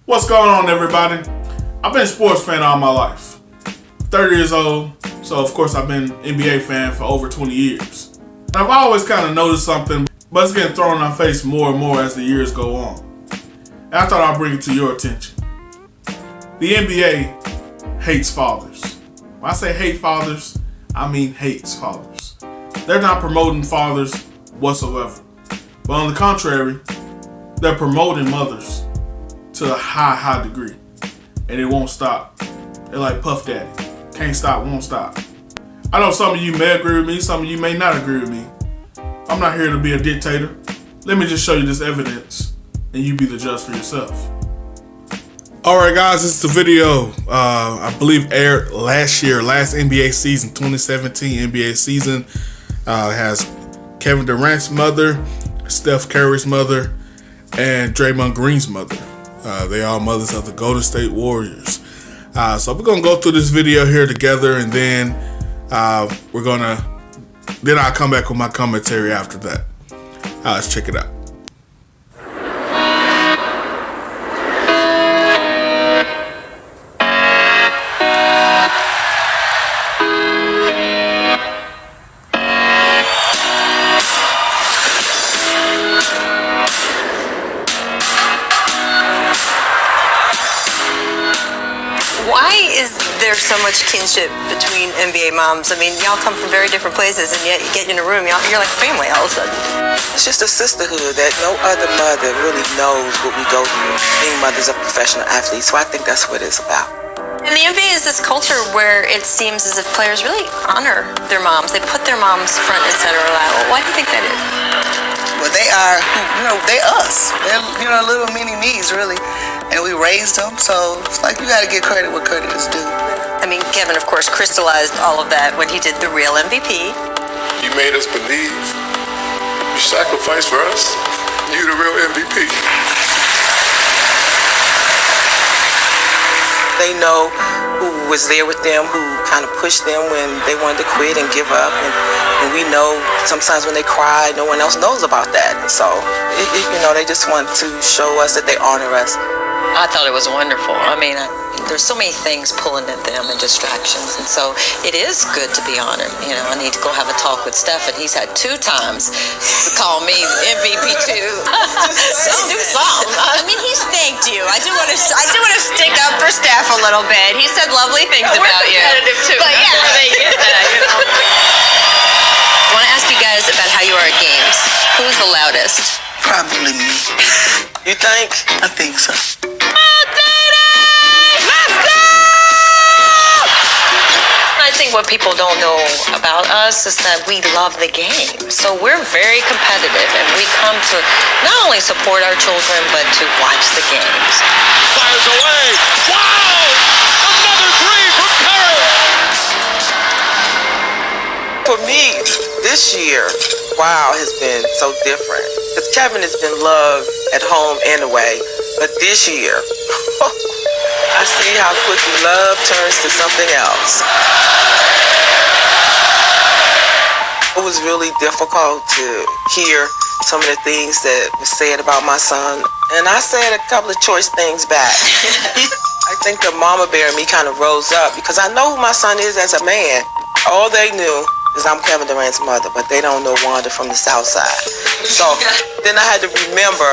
What's going on, everybody? I've been a sports fan all my life. 30 years old, so of course I've been an NBA fan for over 20 years. And I've always kind of noticed something, but it's getting thrown in my face more and more as the years go on. And I thought I'd bring it to your attention. The NBA hates fathers. When I say hate fathers, I mean hates fathers. They're not promoting fathers whatsoever. But on the contrary, they're promoting mothers to a high degree. And it won't stop. They're like Puff Daddy. Can't stop, won't stop. I know some of you may agree with me, some of you may not agree with me. I'm not here to be a dictator. Let me just show you this evidence and you be the judge for yourself. Alright guys, this is the video I believe aired last NBA season, 2017 NBA season. It has Kevin Durant's mother, Steph Curry's mother, and Draymond Green's mother. They are mothers of the Golden State Warriors. So we're gonna go through this video here together, and then I'll come back with my commentary after that. Let's check it out. Why is there so much kinship between NBA moms? I mean, y'all come from very different places, and yet you get in a room, you're like family all of a sudden. It's just a sisterhood that no other mother really knows what we go through, being mothers of professional athletes. So I think that's what it's about. And the NBA is this culture where it seems as if players really honor their moms. They put their moms front and center. Why do you think that is? Well, they are, they us. They're, little mini me's, really. And we raised them, so it's like you gotta give credit where credit is due. I mean, Kevin, of course, crystallized all of that when he did the real MVP. You made us believe. You sacrificed for us. You the real MVP. They know who was there with them, who kind of pushed them when they wanted to quit and give up. And we know sometimes when they cry, no one else knows about that. And so, they just want to show us that they honor us. I thought it was wonderful. I mean, there's so many things pulling at them and distractions, and so it is good to be honored. I need to go have a talk with Steph, and he's had 2 times to call me MVP too. Just do something. I mean, he's thanked you. I do want to stick up for Steph a little bit. He said lovely things about you. We're competitive too. But yeah, they get that. I want to ask you guys about how you are at games. Who's the loudest? Probably me. You think? I think so. I think what people don't know about us is that we love the game. So we're very competitive, and we come to not only support our children, but to watch the games. Fires away. Wow! Another three from Curry. For me, this year, has been so different. Because Kevin has been loved at home and away. But this year, I see how quickly love turns to something else. It was really difficult to hear some of the things that were said about my son. And I said a couple of choice things back. I think the mama bear in me kind of rose up because I know who my son is as a man. All they knew is I'm Kevin Durant's mother, but they don't know Wanda from the South Side. So then I had to remember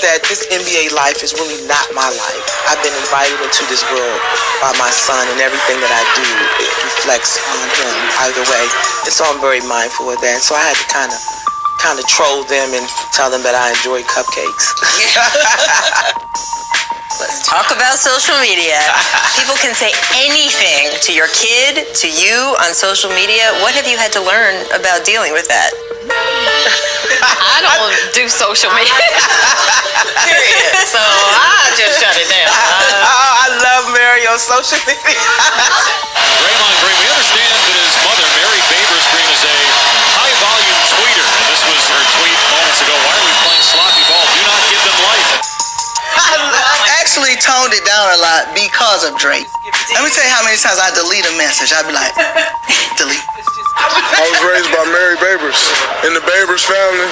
that this NBA life is really not my life. I've been invited into this world by my son, and everything that I do, it reflects on him either way. And so I'm very mindful of that. So I had to kind of troll them and tell them that I enjoy cupcakes. Let's talk about social media. People can say anything to your kid, to you on social media. What have you had to learn about dealing with that? I don't do social media. Period. So I just shut it down. I love Mary on social media. Draymond Green, we understand that his mother, Mary Babers Green, is a high-volume tweeter. And this was her tweet moments ago. Why are we playing sloppy ball? Do not give them life. I actually toned it down a lot because of Drake. Let me tell you how many times I delete a message. I'd be like, delete. I was raised by Mary Babers. In the Babers family,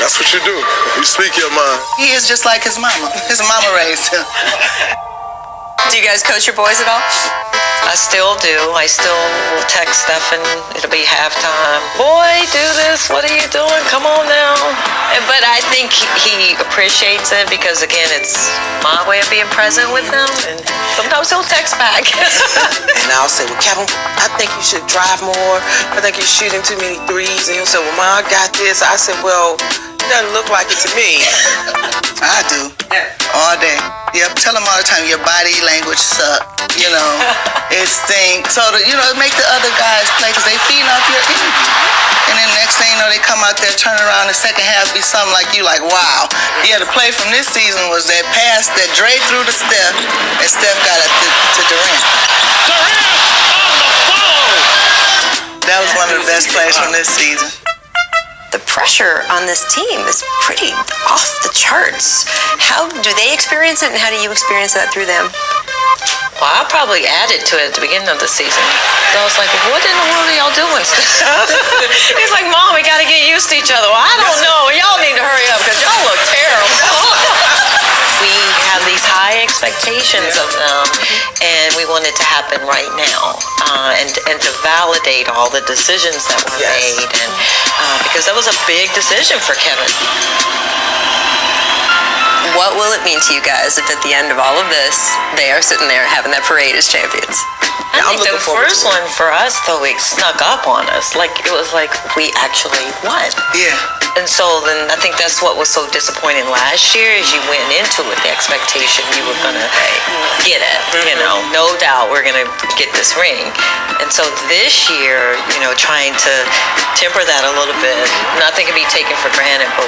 that's what you do. You speak your mind. He is just like his mama. His mama raised him. Do you guys coach your boys at all? I still do. I still will text Stefan. It'll be halftime. Boy, do this. What are you doing? Come on now. But I think he appreciates it because, again, it's my way of being present with him. And sometimes he'll text back. And I'll say, well, Kevin, I think you should drive more. I think you're shooting too many threes. And he'll say, well, Mom, I got this. I said, well, it doesn't look like it to me. I do. All day. Yep, tell them all the time, your body language suck. You know, it stinks. So, make the other guys play because they feed off your energy. And then next thing you know, they come out there, turn around, the second half be something like you, like, wow. Yeah, the play from this season was that pass that Dre threw to Steph, and Steph got it to Durant. Durant on the follow. That was one of the best plays from this season. The pressure on this team is pretty off the charts. How do they experience it, and how do you experience that through them? Well, I probably added to it at the beginning of the season. So I was like, what in the world are y'all doing? He's like, Mom, we got to get used to each other. Well, I don't know. Y'all need to hurry up because y'all look terrible. We have these high expectations of them, and we want it to happen right now, and to validate all the decisions that were made, and because that was a big decision for Kevin. What will it mean to you guys if at the end of all of this, they are sitting there having that parade as champions? I think the first one for us, though, it snuck up on us. Like, it was like we actually won. Yeah. And so then I think that's what was so disappointing last year is you went into it, the expectation you were going to get it. No doubt we're going to get this ring. And so this year, trying to temper that a little bit, nothing can be taken for granted, but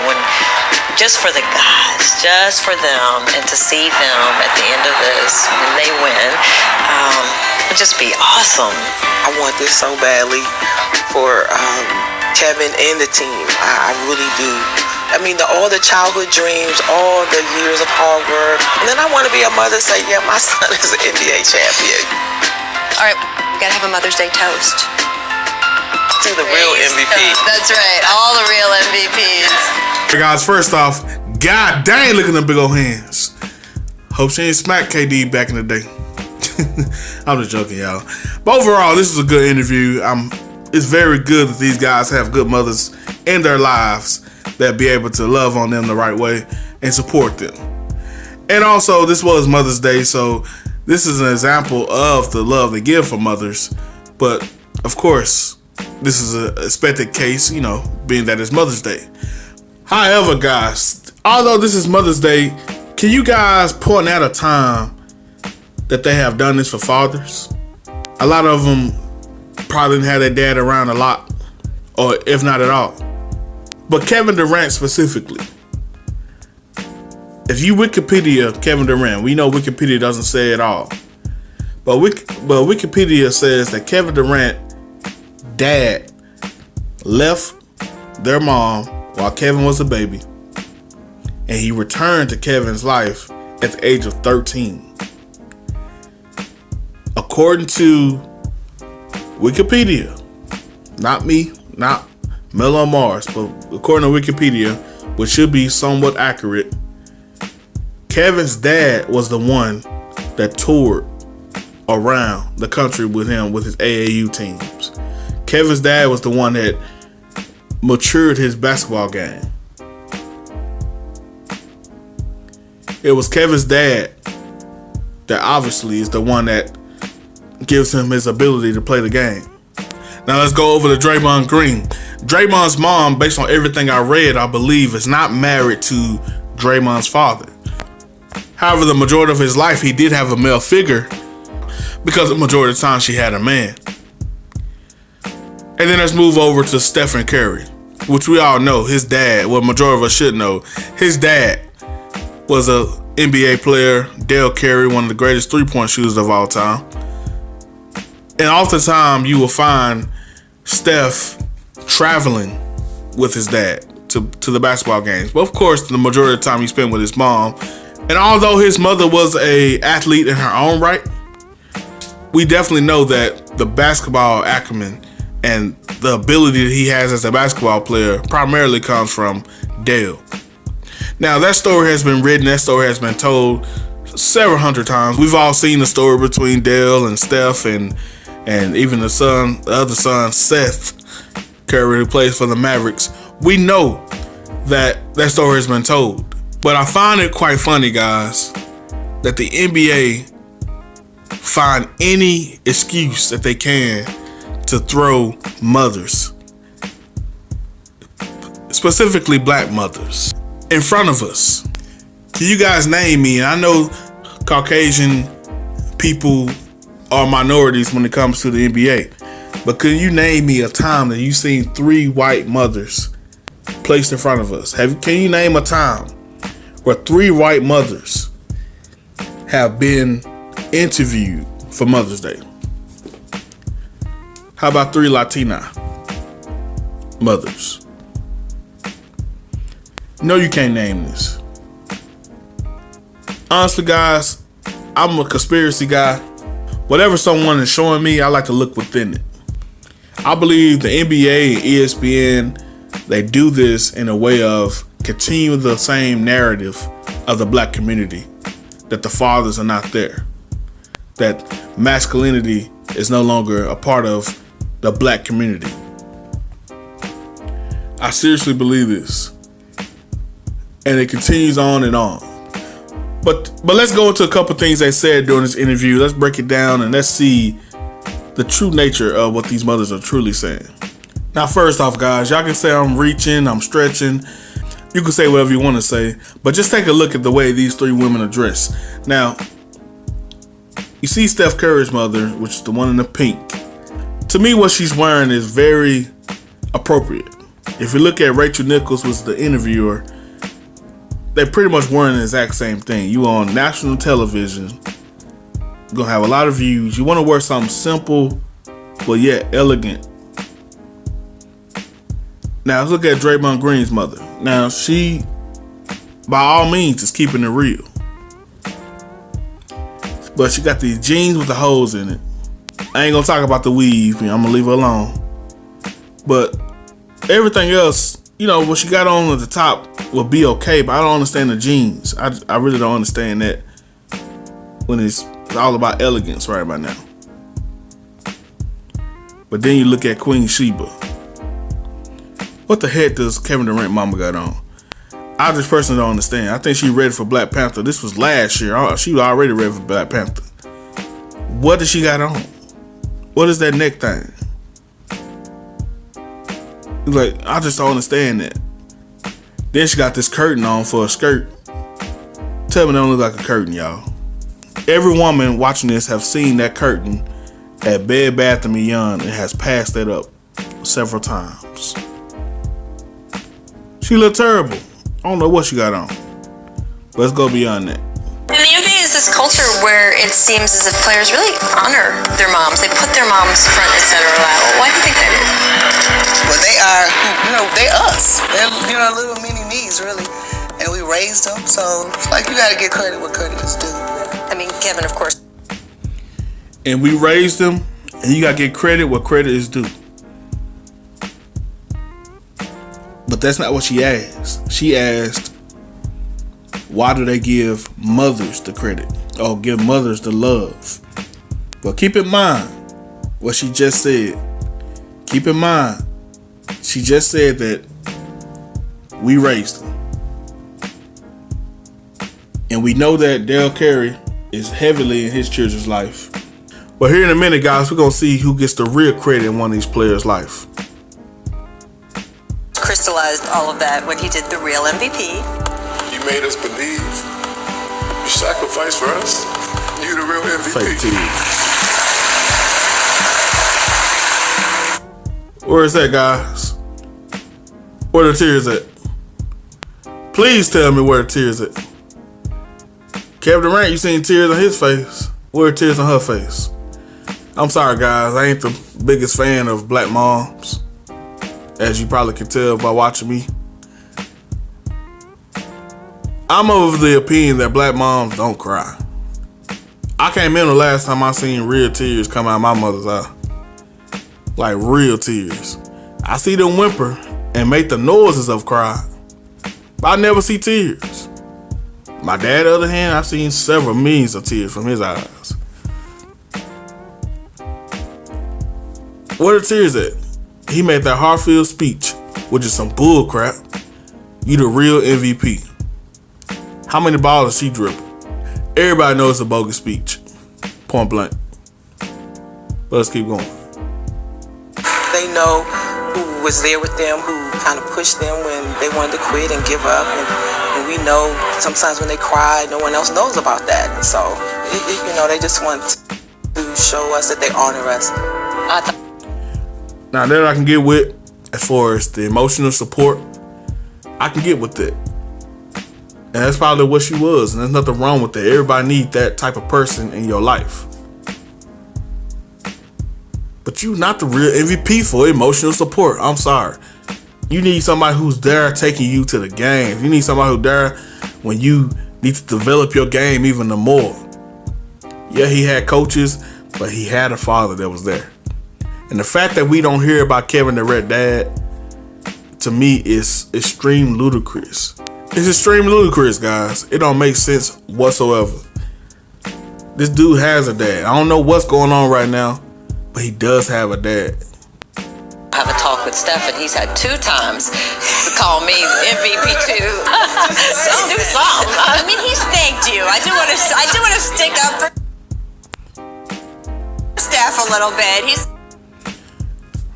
just for the guys, just for them, and to see them at the end of this when they win, would just be awesome. I want this so badly for Kevin and the team. I really do. I mean, all the childhood dreams, all the years of hard work. And then I want to be a mother and say, yeah, my son is an NBA champion. All right, we got to have a Mother's Day toast. To the real MVP. That's right, all the real MVPs. Hey guys, first off, God dang, look at them big old hands. Hope she ain't smacked KD back in the day. I'm just joking, y'all. But overall, this is a good interview. It's very good that these guys have good mothers in their lives that be able to love on them the right way and support them. And also, this was Mother's Day, so this is an example of the love they give for mothers. But, of course, this is an expected case, being that it's Mother's Day. However, guys, although this is Mother's Day, can you guys point out a time that they have done this for fathers? A lot of them probably didn't have their dad around a lot, or if not at all. But Kevin Durant specifically, if you Wikipedia Kevin Durant, we know Wikipedia doesn't say it all, but Wikipedia says that Kevin Durant dad left their mom while Kevin was a baby, and he returned to Kevin's life at the age of 13. According to Wikipedia, not me, not mel.on.mars, but according to Wikipedia, which should be somewhat accurate, Kevin's dad was the one that toured around the country with him with his AAU teams. Kevin's dad was the one that matured his basketball game. It was Kevin's dad that obviously is the one that gives him his ability to play the game. Now let's go over to Draymond Green. Draymond's mom, based on everything I read, I believe is not married to Draymond's father. However, the majority of his life, he did have a male figure because the majority of the time she had a man. And then let's move over to Stephen Curry, which we all know his dad, well, majority of us should know, his dad was a NBA player, Dale Curry, one of the greatest three-point shooters of all time. And oftentimes you will find Steph traveling with his dad to the basketball games. But of course, the majority of the time he spent with his mom. And although his mother was an athlete in her own right, we definitely know that the basketball acumen and the ability that he has as a basketball player primarily comes from Dale. Now, that story has been written, that story has been told several hundred times. We've all seen the story between Dale and Steph and even the other son, Seth Curry, who plays for the Mavericks. We know that story has been told. But I find it quite funny, guys, that the NBA find any excuse that they can to throw mothers, specifically black mothers, in front of us. Can you guys name me? And I know Caucasian people are minorities when it comes to the NBA, but can you name me a time that you've seen 3 white mothers placed in front of us? Can you name a time where 3 white mothers have been interviewed for Mother's Day? How about 3 Latina mothers? No, you can't name this. Honestly, guys, I'm a conspiracy guy. Whatever someone is showing me, I like to look within it. I believe the NBA and ESPN, they do this in a way of continue the same narrative of the black community, that the fathers are not there, that masculinity is no longer a part of the black community. I seriously believe this, and it continues on and on. But let's go into a couple things they said during this interview. Let's break it down and let's see the true nature of what these mothers are truly saying. Now, first off, guys, y'all can say I'm reaching, I'm stretching. You can say whatever you want to say, but just take a look at the way these 3 women are dressed. Now, you see Steph Curry's mother, which is the one in the pink. To me, what she's wearing is very appropriate. If you look at Rachel Nichols, was the interviewer, they're pretty much wearing the exact same thing. You on national television, you're gonna have a lot of views. You want to wear something simple, but yet elegant. Now let's look at Draymond Green's mother. Now she, by all means, is keeping it real, but she got these jeans with the holes in it. I ain't gonna talk about the weave. I'm gonna leave her alone. But everything else, you know, what she got on at the top will be okay, but I don't understand the jeans. I really don't understand that when it's all about elegance right about now. But then you look at Queen Sheba. What the heck does Kevin Durant mama got on? I just personally don't understand. I think she ready for Black Panther. This was last year. She was already ready for Black Panther. What does she got on? What is that neck thing? Like, I just don't understand that. Then she got this curtain on for a skirt. Tell me that don't look like a curtain, y'all. Every woman watching this have seen that curtain at Bed Bath & Beyond and has passed that up several times. She look terrible. I don't know what she got on. But let's go beyond that. And the other thing is this culture where it seems as if players really honor their moms. They put their moms front and center. Why do you think that is? Well, they are, they us. They're, little mini me's, really. And we raised them, so it's like you gotta give credit where credit is due. I mean, Kevin, of course. And we raised them, and you gotta give credit where credit is due. But that's not what she asked. She asked, why do they give mothers the credit? Or give mothers the love? But keep in mind what she just said. Keep in mind, she just said that we raised them. And we know that Dale Curry is heavily in his children's life. But here in a minute, guys, we're going to see who gets the real credit in one of these players' life. Crystallized all of that when he did the real MVP. You made us believe. You sacrificed for us. You the real MVP. Fake team. Where is that, guys? Where the tears at? Please tell me where the tears at. Kevin Durant, you seen tears on his face. Where are tears on her face? I'm sorry, guys. I ain't the biggest fan of black moms, as you probably can tell by watching me. I'm of the opinion that black moms don't cry. I can't remember the last time I seen real tears come out of my mother's eye. Like real tears. I see them whimper and make the noises of cry, but I never see tears. My dad, on the other hand, I've seen several millions of tears from his eyes. Where the tears at? He made that heartfelt speech, which is some bull crap. You the real MVP. How many balls is she dripping? Everybody knows it's a bogus speech. Point blank. But let's keep going. They know who was there with them, who kind of pushed them when they wanted to quit and give up. And we know sometimes when they cry, no one else knows about that. And so, they just want to show us that they honor us. Now that I can get with, as far as the emotional support, I can get with it. And that's probably what she was. And there's nothing wrong with that. Everybody needs that type of person in your life. But you're not the real MVP for emotional support. I'm sorry. You need somebody who's there taking you to the game. You need somebody who's there when you need to develop your game even more. Yeah, he had coaches, but he had a father that was there. And the fact that we don't hear about Kevin Durant's dad, to me, is extreme ludicrous. It's extreme ludicrous, guys. It don't make sense whatsoever. This dude has a dad. I don't know what's going on right now, but he does have a dad. I have a talk with Steph, and he's had 2 times to call me MVP too. Do something. I mean, he's thanked you. I do want to stick up for Steph a little bit.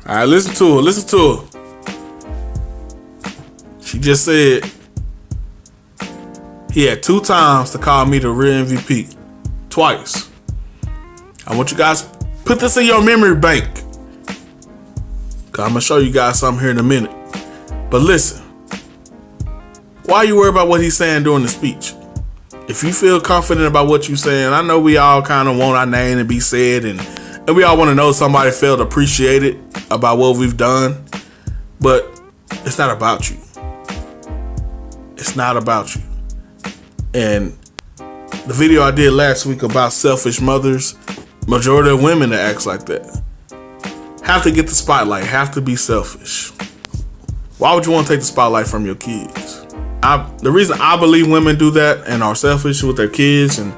All right, listen to her. She just said he had 2 times to call me the real MVP. Twice. I want you guys put this in your memory bank. Cause I'm gonna show you guys something here in a minute. But listen, why are you worried about what he's saying during the speech? If you feel confident about what you're saying, I know we all kind of want our name to be said, and we all want to know somebody felt appreciated about what we've done. But it's not about you. It's not about you. And the video I did last week about selfish mothers, majority of women that act like that have to get the spotlight, have to be selfish. Why would you want to take the spotlight from your kids? The reason I believe women do that and are selfish with their kids, and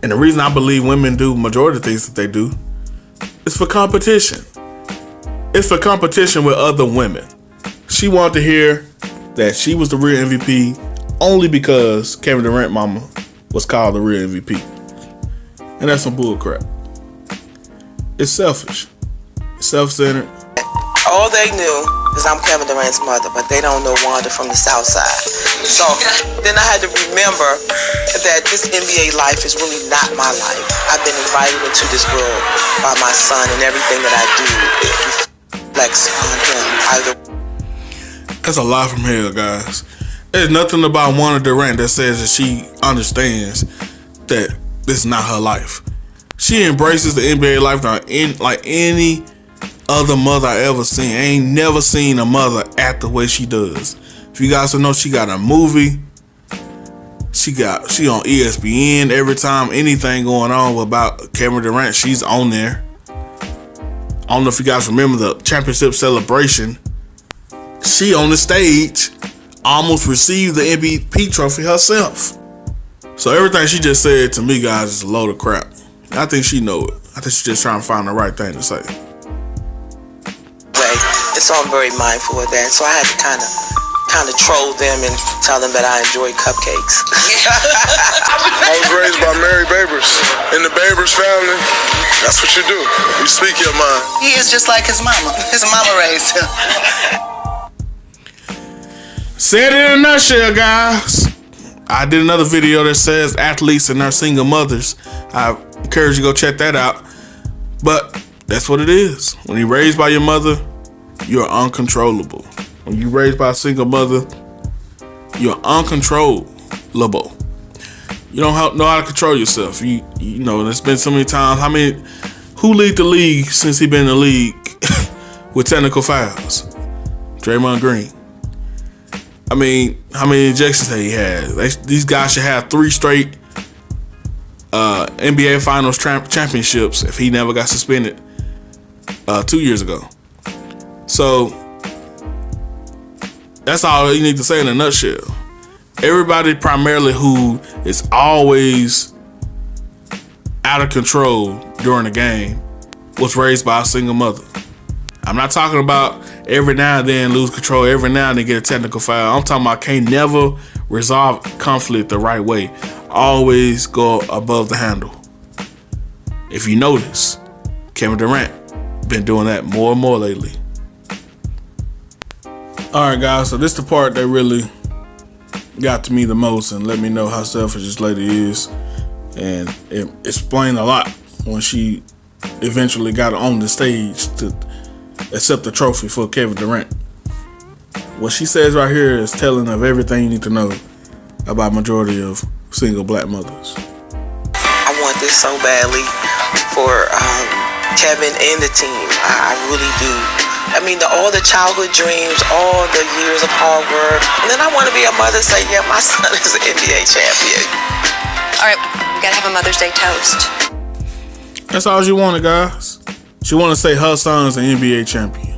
the reason I believe women do majority of the things that they do, is for competition. It's for competition with other women. She wanted to hear that she was the real MVP only because Kevin Durant mama was called the real MVP. And that's some bull crap. It's selfish. It's self-centered. All they knew is I'm Kevin Durant's mother, but they don't know Wanda from the South Side. So then I had to remember that this NBA life is really not my life. I've been invited into this world by my son, and everything that I do reflects on him. That's a lot from hell, guys. There's nothing about Wanda Durant that says that she understands that this is not her life. She embraces the NBA life like any other mother I ever seen. I ain't never seen a mother act the way she does. If you guys don't know, she got a movie. She on ESPN every time anything going on about Kevin Durant, she's on there. I don't know if you guys remember the championship celebration. She on the stage almost received the MVP trophy herself. So everything she just said to me, guys, is a load of crap. I think she know it. I think she's just trying to find the right thing to say. And so I'm very mindful of that. So I had to kind of troll them and tell them that I enjoy cupcakes. I was raised by Mary Babers. In the Babers family, that's what you do. You speak your mind. He is just like his mama. His mama raised him. Said it in a nutshell, guys. I did another video that says athletes and their single mothers. I encourage you to go check that out. But that's what it is. When you're raised by your mother, you're uncontrollable. When you're raised by a single mother, you're uncontrollable. You don't know how to control yourself. You know, there's been so many times. Who lead the league since he been in the league with technical fouls? Draymond Green. I mean, how many ejections that he had? These guys should have 3 straight NBA Finals championships if he never got suspended 2 years ago. So that's all you need to say in a nutshell. Everybody primarily who is always out of control during the game was raised by a single mother. I'm not talking about every now and then lose control, every now and then get a technical foul. I'm talking about can't never resolve conflict the right way. Always go above the handle. If you notice, Kevin Durant been doing that more and more lately. Alright guys, so this is the part that really got to me the most and let me know how selfish this lady is. And it explained a lot when she eventually got on the stage to accept the trophy for Kevin Durant. What she says right here is telling of everything you need to know about majority of single black mothers. I want this so badly for Kevin and the team. I really do. I mean, all the childhood dreams, all the years of hard work. And then I want to be a mother and say, yeah, my son is an NBA champion. All right, we got to have a Mother's Day toast. That's all she wanted, guys. She wanted to say her son's an NBA champion.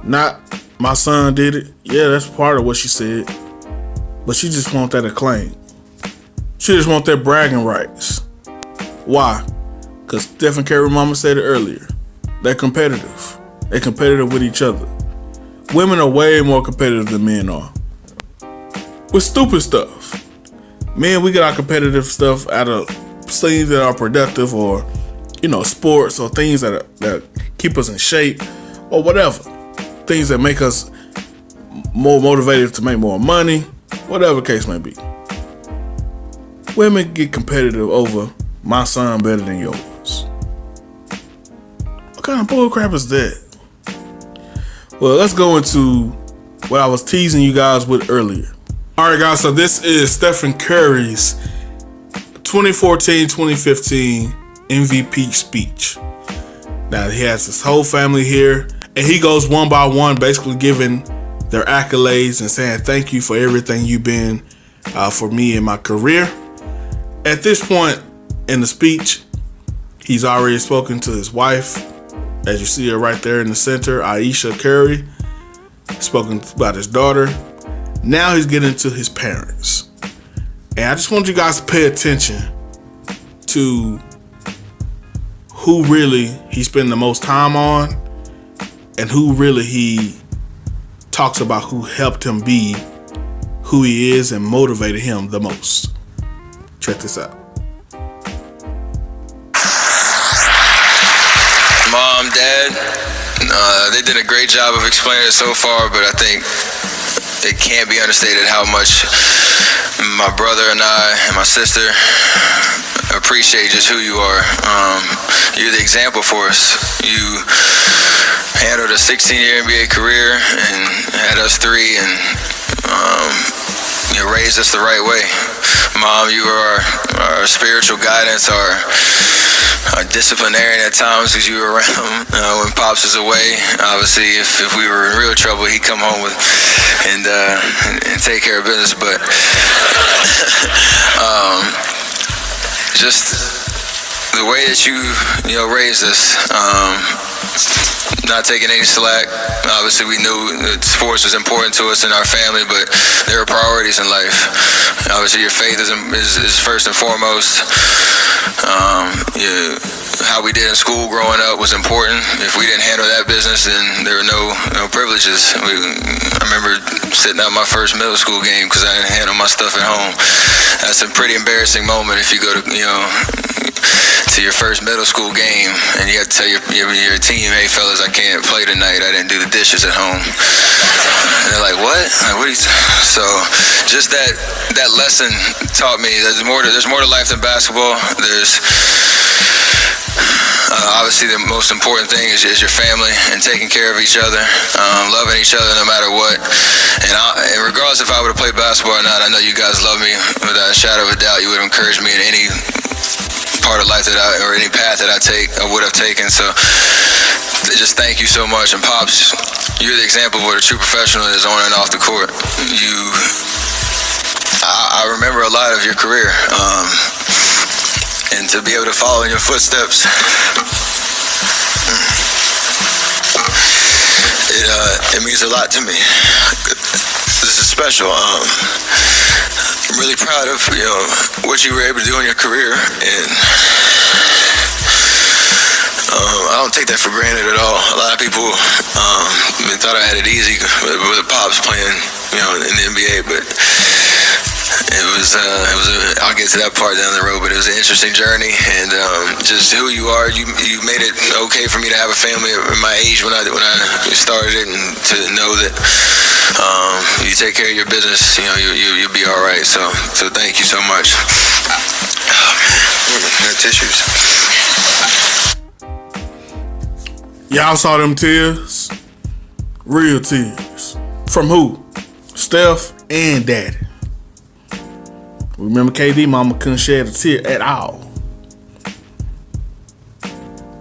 Not my son did it. Yeah, that's part of what she said. But she just want that acclaim. She just want that bragging rights. Why? Because Stephen Curry mama said it earlier. They're competitive. They're competitive with each other. Women are way more competitive than men are. With stupid stuff. Men, we get our competitive stuff out of things that are productive or, sports or things that keep us in shape or whatever. Things that make us more motivated to make more money, whatever the case may be. Women get competitive over my son better than yours. What kind of bullcrap is that? Well, let's go into what I was teasing you guys with earlier. Alright guys, so this is Stephen Curry's 2014-2015 MVP speech. Now he has his whole family here and he goes one by one basically giving their accolades and saying thank you for everything you've been for me in my career. At this point in the speech, he's already spoken to his wife, as you see her right there in the center, Aisha Curry. He's spoken about his daughter. Now he's getting to his parents. And I just want you guys to pay attention to who really he spent the most time on and who really he talks about who helped him be who he is and motivated him the most. Check this out. Mom, Dad, they did a great job of explaining it so far, but I think it can't be understated how much my brother and I and my sister appreciate just who you are. You're the example for us. You handled a 16-year NBA career and had us three and you raised us the right way. Mom, you are our spiritual guidance, our disciplinarian at times because you were around when Pops was away. Obviously, if we were in real trouble, he'd come home with and take care of business. But just the way that you raised us, not taking any slack. Obviously, we knew that sports was important to us in our family, but there are priorities in life. Obviously, your faith is first and foremost. How we did in school growing up was important. If we didn't handle that business, then there were no privileges. I remember sitting out my first middle school game because I didn't handle my stuff at home. That's a pretty embarrassing moment if you go to your first middle school game and you have to tell your team, hey fellas, I can't play tonight. I didn't do the dishes at home. And they're like, what? Like, what are you so just that lesson taught me there's more to life than basketball. There's obviously the most important thing is your family and taking care of each other, loving each other no matter what. And regardless if I would have played basketball or not, I know you guys love me without a shadow of a doubt. You would have encouraged me in any part of life or any path that I would have taken. So just thank you so much. And Pops, you're the example of what a true professional is on and off the court. I remember a lot of your career, and to be able to follow in your footsteps It means a lot to me. This is special. I'm really proud of what you were able to do in your career, and I don't take that for granted at all. A lot of people thought I had it easy with the Pops playing, in the NBA, but it was I'll get to that part down the road, but it was an interesting journey, and just who you are, you made it okay for me to have a family at my age when I started it, and to know that you take care of your business, you'll be all right. So thank you so much. Tissues. Y'all saw them tears? Real tears. From who? Steph and Daddy. Remember KD mama couldn't shed a tear at all.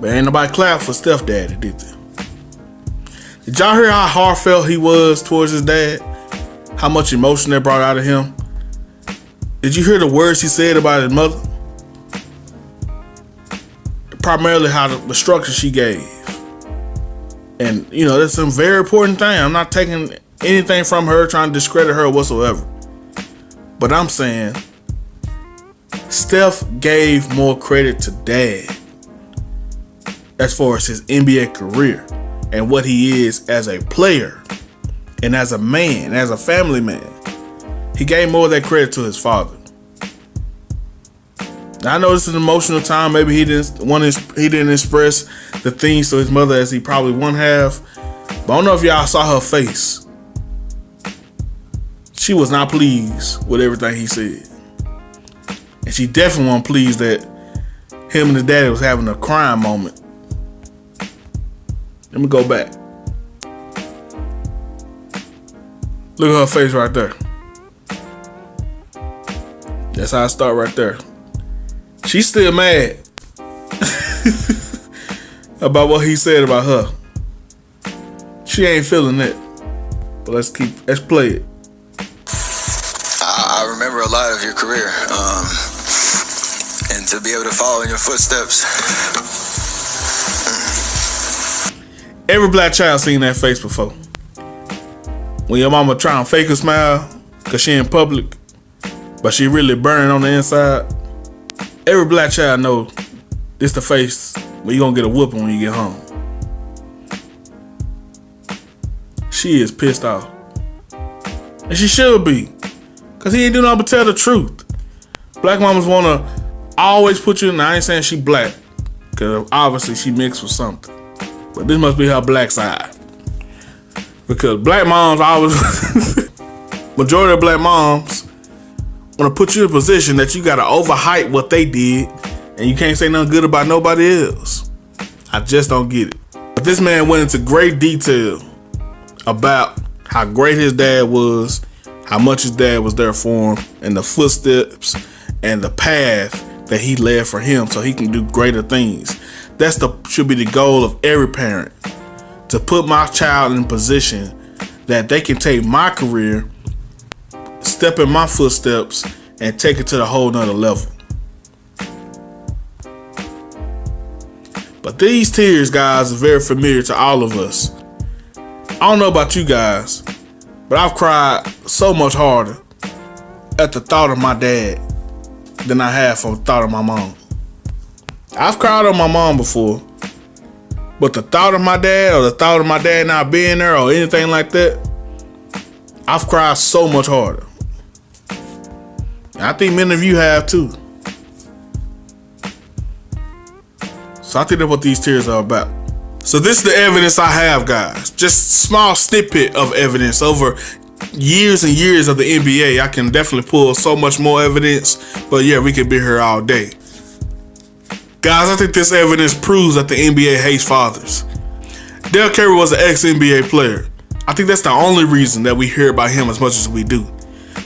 But ain't nobody clap for Steph Daddy, did they? Did y'all hear how heartfelt he was towards his dad? How much emotion that brought out of him? Did you hear the words he said about his mother? Primarily how the structure she gave. And, that's some very important thing. I'm not taking anything from her, trying to discredit her whatsoever. But I'm saying, Steph gave more credit to Dad as far as his NBA career and what he is as a player and as a man, as a family man. He gave more of that credit to his father. I know this is an emotional time. Maybe he didn't express the things to his mother as he probably would have. But I don't know if y'all saw her face. She was not pleased with everything he said. And she definitely wasn't pleased that him and his daddy was having a crying moment. Let me go back. Look at her face right there. That's how I start right there. She's still mad about what he said about her. She ain't feeling it. But let's play it. I remember a lot of your career, and to be able to follow in your footsteps. Every black child seen that face before. When your mama trying to fake a smile because she in public, but she really burning on the inside. Every black child know this the face where you gonna get a whooping when you get home. She is pissed off. And she should be. Because he ain't do nothing but tell the truth. Black mamas wanna always put you in, I ain't saying she black, because obviously she mixed with something. But this must be her black side. Because black moms always, majority of black moms want to put you in a position that you got to overhype what they did and you can't say nothing good about nobody else. I just don't get it. But this man went into great detail about how great his dad was, how much his dad was there for him, and the footsteps and the path that he led for him so he can do greater things. Should be the goal of every parent, to put my child in a position that they can take my career, step in my footsteps, and take it to the whole nother level. But these tears, guys, are very familiar to all of us. I don't know about you guys, but I've cried so much harder at the thought of my dad than I have for the thought of my mom. I've cried on my mom before, but the thought of my dad, or the thought of my dad not being there, or anything like that, I've cried so much harder. And I think many of you have too. So I think that's what these tears are about. So this is the evidence I have, guys. Just small snippet of evidence over years and years of the NBA. I can definitely pull so much more evidence, but yeah, we could be here all day. Guys, I think this evidence proves that the NBA hates fathers. Del Curry was an ex-NBA player. I think that's the only reason that we hear about him as much as we do.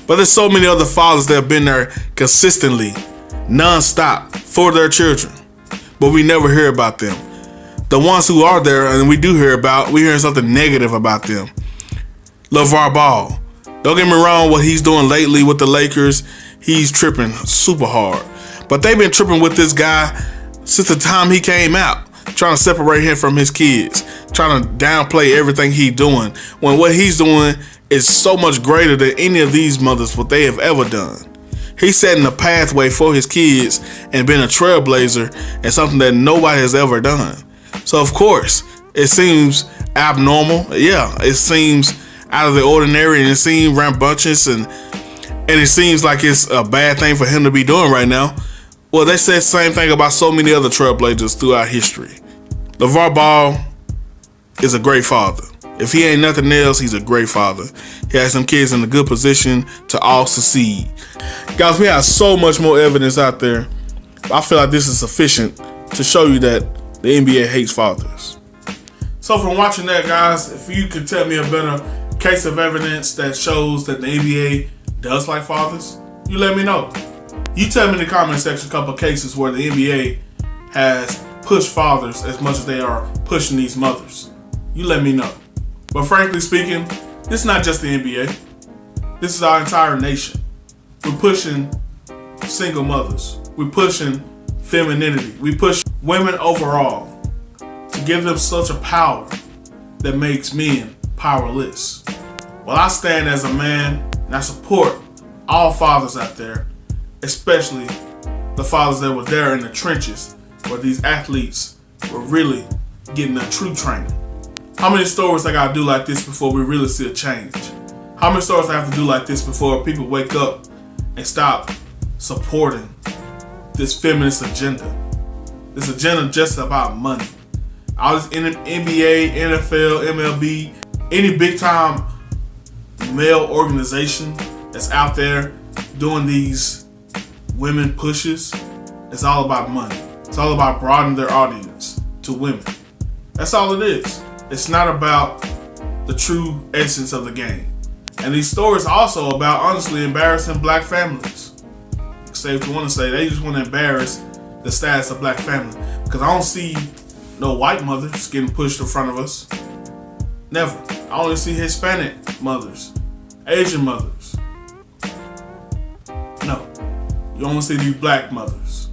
But there's so many other fathers that have been there consistently, non-stop, for their children. But we never hear about them. The ones who are there and we do hear about, we hear something negative about them. LeVar Ball. Don't get me wrong, what he's doing lately with the Lakers, he's tripping super hard. But they've been tripping with this guy since the time he came out. trying to separate him from his kids, trying to downplay everything he's doing, when what he's doing is so much greater than any of these mothers, what they have ever done. He's setting a pathway for his kids and being a trailblazer and something that nobody has ever done. So of course, it seems abnormal. Yeah, it seems out of the ordinary, and it seems rambunctious, and it seems like it's a bad thing for him to be doing right now. Well, they said the same thing about so many other trailblazers throughout history. LeVar Ball is a great father. If he ain't nothing else, he's a great father. He has some kids in a good position to all succeed. Guys, we have so much more evidence out there. I feel like this is sufficient to show you that the NBA hates fathers. So from watching that, guys, if you could tell me a better case of evidence that shows that the NBA does like fathers, you let me know. You tell me in the comment section a couple of cases where the NBA has pushed fathers as much as they are pushing these mothers. You let me know. But frankly speaking, this is not just the NBA. This is our entire nation. We're pushing single mothers. We're pushing femininity. We push women overall to give them such a power that makes men powerless. Well, I stand as a man and I support all fathers out there, especially the fathers that were there in the trenches where these athletes were really getting a true training. How many stories I gotta do like this before we really see a change? How many stories I have to do like this before people wake up and stop supporting this feminist agenda? This agenda just about money. All this NBA, NFL, MLB, any big time male organization that's out there doing these women pushes, it's all about money. It's all about broadening their audience to women. That's all it is. It's not about the true essence of the game. And these stories also about honestly embarrassing black families. Say what you want to say, they just want to embarrass the status of black family. Because I don't see no white mothers getting pushed in front of us. Never. I only see Hispanic mothers, Asian mothers. No. You only see these black mothers.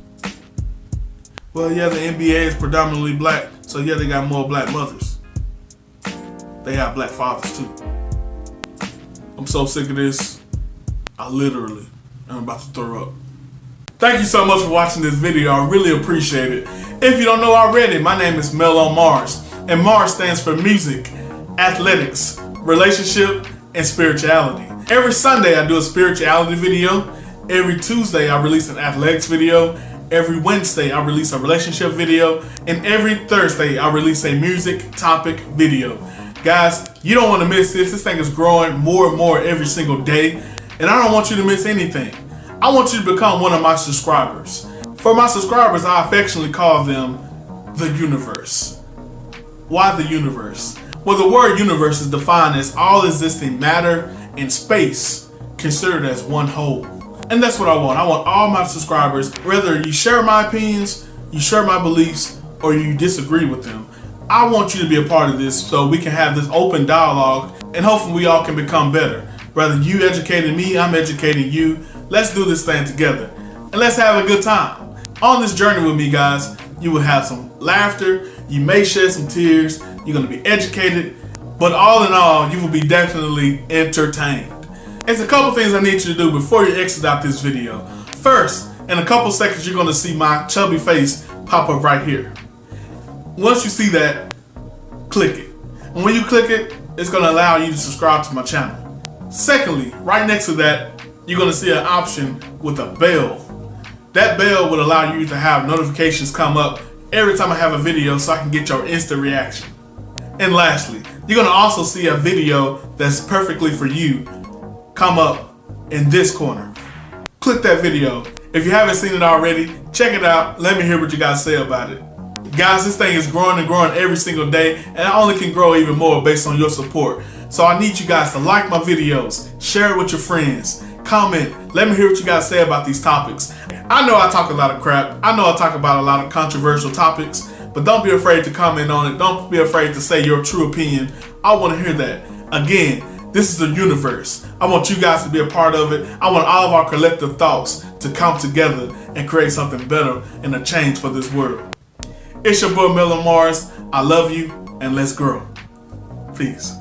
Well, yeah, the NBA is predominantly black, so yeah, they got more black mothers. They have black fathers too. I'm so sick of this, I literally am about to throw up. Thank you so much for watching this video. I really appreciate it. If you don't know already, my name is mel.on.mars, and Mars stands for music, athletics, relationship, and spirituality. Every Sunday I do a spirituality video. Every Tuesday I release an athletics video. Every Wednesday I release a relationship video. And every Thursday I release a music topic video. Guys, you don't want to miss this. This thing is growing more and more every single day. And I don't want you to miss anything. I want you to become one of my subscribers. For my subscribers, I affectionately call them the universe. Why the universe? Well, the word universe is defined as all existing matter and space considered as one whole. And that's what I want. I want all my subscribers, whether you share my opinions, you share my beliefs, or you disagree with them, I want you to be a part of this so we can have this open dialogue and hopefully we all can become better. Whether you educating me, I'm educating you. Let's do this thing together and let's have a good time. On this journey with me, guys, you will have some laughter, you may shed some tears, you're going to be educated, but all in all, you will be definitely entertained. There's a couple things I need you to do before you exit out this video. First, in a couple seconds, you're going to see my chubby face pop up right here. Once you see that, click it. And when you click it, it's going to allow you to subscribe to my channel. Secondly, right next to that, you're going to see an option with a bell. That bell would allow you to have notifications come up every time I have a video so I can get your instant reaction. And lastly, you're going to also see a video that's perfectly for you come up in this corner. Click that video. If you haven't seen it already, check it out. Let me hear what you guys say about it. Guys, this thing is growing and growing every single day, and I only can grow even more based on your support. So I need you guys to like my videos, share it with your friends, comment, let me hear what you guys say about these topics. I know I talk a lot of crap, I know I talk about a lot of controversial topics, but don't be afraid to comment on it, don't be afraid to say your true opinion. I want to hear that. Again, this is the universe. I want you guys to be a part of it. I want all of our collective thoughts to come together and create something better and a change for this world. It's your boy Mel.on.Mars. I love you, and let's grow. Peace.